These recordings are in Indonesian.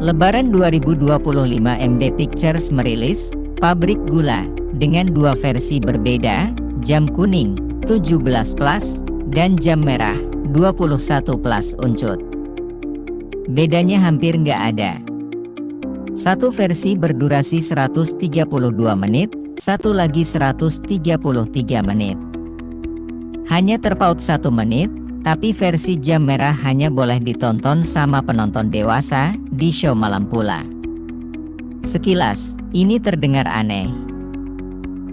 Lebaran 2025 MD Pictures merilis Pabrik Gula dengan dua versi berbeda, jam kuning 17+ dan jam merah 21+ uncut. Bedanya hampir nggak ada. Satu versi berdurasi 132 menit, satu lagi 133 menit. Hanya terpaut 1 menit, tapi versi jam merah hanya boleh ditonton sama penonton dewasa di show malam pula. Sekilas, ini terdengar aneh.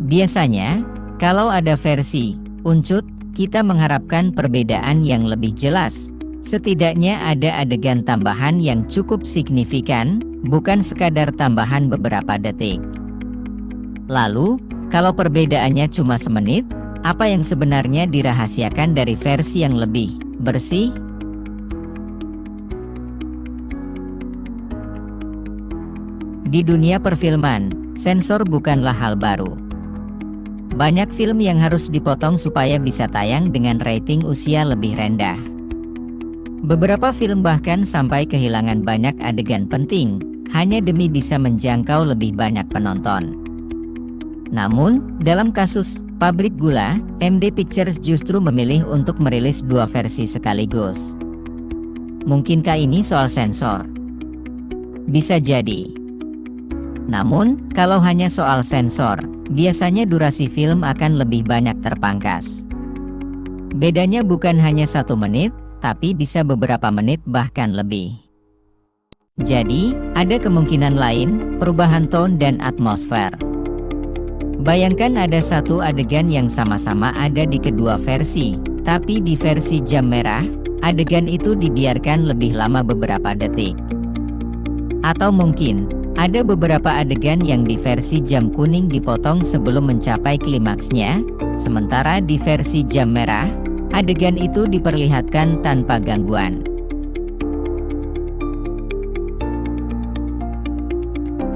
Biasanya, kalau ada versi uncut, kita mengharapkan perbedaan yang lebih jelas. Setidaknya ada adegan tambahan yang cukup signifikan, bukan sekadar tambahan beberapa detik. Lalu, kalau perbedaannya cuma semenit, apa yang sebenarnya dirahasiakan dari versi yang lebih bersih? Di dunia perfilman, sensor bukanlah hal baru. Banyak film yang harus dipotong supaya bisa tayang dengan rating usia lebih rendah. Beberapa film bahkan sampai kehilangan banyak adegan penting, hanya demi bisa menjangkau lebih banyak penonton. Namun, dalam kasus Pabrik Gula, MD Pictures justru memilih untuk merilis dua versi sekaligus. Mungkinkah ini soal sensor? Bisa jadi. Namun, kalau hanya soal sensor, biasanya durasi film akan lebih banyak terpangkas. Bedanya bukan hanya 1 menit, tapi bisa beberapa menit bahkan lebih. Jadi, ada kemungkinan lain, perubahan tone dan atmosfer. Bayangkan ada satu adegan yang sama-sama ada di kedua versi, tapi di versi jam merah, adegan itu dibiarkan lebih lama beberapa detik. Atau mungkin, ada beberapa adegan yang di versi jam kuning dipotong sebelum mencapai klimaksnya, sementara di versi jam merah, adegan itu diperlihatkan tanpa gangguan.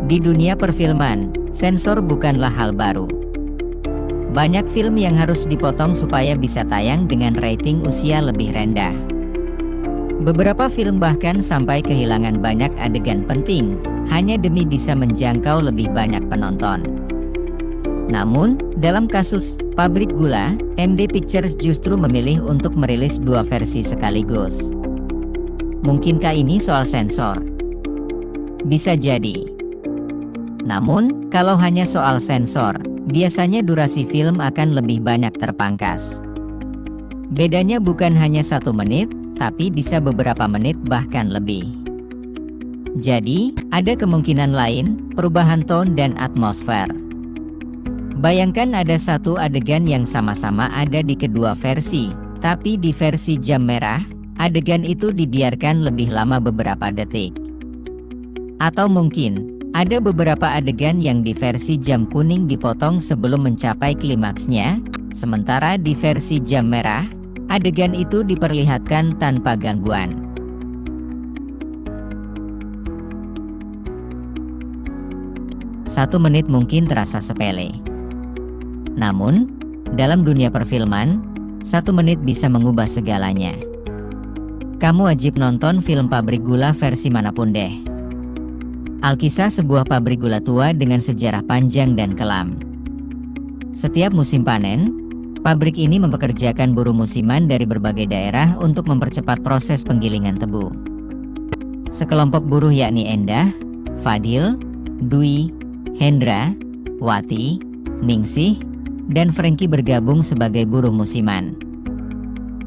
Di dunia perfilman, sensor bukanlah hal baru. Banyak film yang harus dipotong supaya bisa tayang dengan rating usia lebih rendah. Beberapa film bahkan sampai kehilangan banyak adegan penting, hanya demi bisa menjangkau lebih banyak penonton. Namun, dalam kasus Pabrik Gula, MD Pictures justru memilih untuk merilis dua versi sekaligus. Mungkinkah ini soal sensor? Bisa jadi. Namun, kalau hanya soal sensor, biasanya durasi film akan lebih banyak terpangkas. Bedanya bukan hanya 1 menit, tapi bisa beberapa menit bahkan lebih. Jadi, ada kemungkinan lain, perubahan tone dan atmosfer. Bayangkan ada satu adegan yang sama-sama ada di kedua versi, tapi di versi jam merah, adegan itu dibiarkan lebih lama beberapa detik. Atau mungkin, ada beberapa adegan yang di versi jam kuning dipotong sebelum mencapai klimaksnya, sementara di versi jam merah, adegan itu diperlihatkan tanpa gangguan. Satu menit mungkin terasa sepele. Namun, dalam dunia perfilman, 1 menit bisa mengubah segalanya. Kamu wajib nonton film Pabrik Gula versi manapun deh. Alkisah sebuah pabrik gula tua dengan sejarah panjang dan kelam. Setiap musim panen, pabrik ini mempekerjakan buruh musiman dari berbagai daerah untuk mempercepat proses penggilingan tebu. Sekelompok buruh yakni Endah, Fadil, Dwi, Hendra, Wati, Ningsih, dan Franky bergabung sebagai buruh musiman.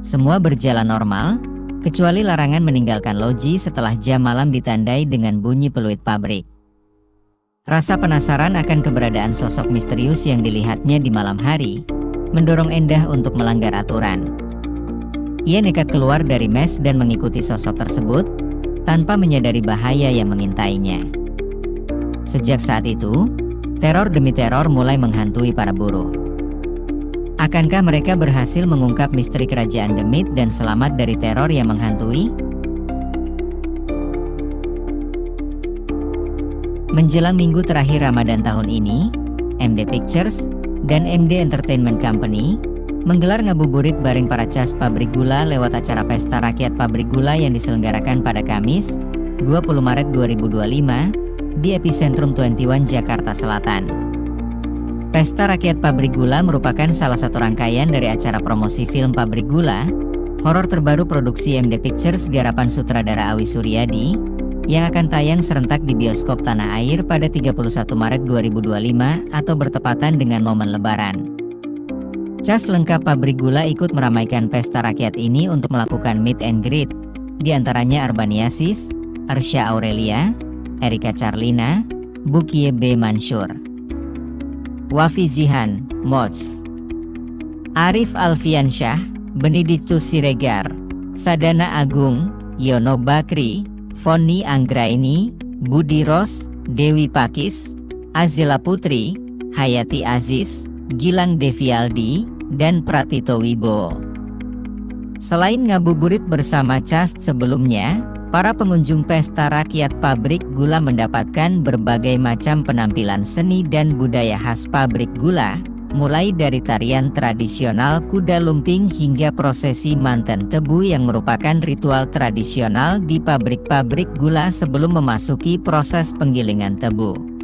Semua berjalan normal, kecuali larangan meninggalkan loji setelah jam malam ditandai dengan bunyi peluit pabrik. Rasa penasaran akan keberadaan sosok misterius yang dilihatnya di malam hari, mendorong Endah untuk melanggar aturan. Ia nekat keluar dari mes dan mengikuti sosok tersebut, tanpa menyadari bahaya yang mengintainya. Sejak saat itu, teror demi teror mulai menghantui para buruh. Akankah mereka berhasil mengungkap misteri kerajaan Demit dan selamat dari teror yang menghantui? Menjelang minggu terakhir Ramadan tahun ini, MD Pictures dan MD Entertainment Company menggelar ngabuburit bareng para cas pabrik gula lewat acara pesta rakyat pabrik gula yang diselenggarakan pada Kamis, 20 Maret 2025, di Epicentrum 21 Jakarta Selatan. Pesta Rakyat Pabrik Gula merupakan salah satu rangkaian dari acara promosi film Pabrik Gula, horor terbaru produksi MD Pictures garapan sutradara Awi Suryadi, yang akan tayang serentak di bioskop tanah air pada 31 Maret 2025 atau bertepatan dengan momen Lebaran. Cast lengkap Pabrik Gula ikut meramaikan pesta rakyat ini untuk melakukan meet and greet, diantaranya Arbaniasis, Arsya Aurelia, Erika Charlina, Bukie B. Mansur, Wafi Zihan, Moch, Arif Alfiansyah, Benediktus Siregar, Sadana Agung, Yono Bakri, Foni Anggraini, Budi Ros, Dewi Pakis, Azila Putri, Hayati Aziz, Gilang Devialdi, dan Pratito Wibowo. Selain ngabuburit bersama cast sebelumnya, para pengunjung pesta rakyat Pabrik Gula mendapatkan berbagai macam penampilan seni dan budaya khas Pabrik Gula, mulai dari tarian tradisional kuda lumping hingga prosesi manten tebu yang merupakan ritual tradisional di pabrik-pabrik gula sebelum memasuki proses penggilingan tebu.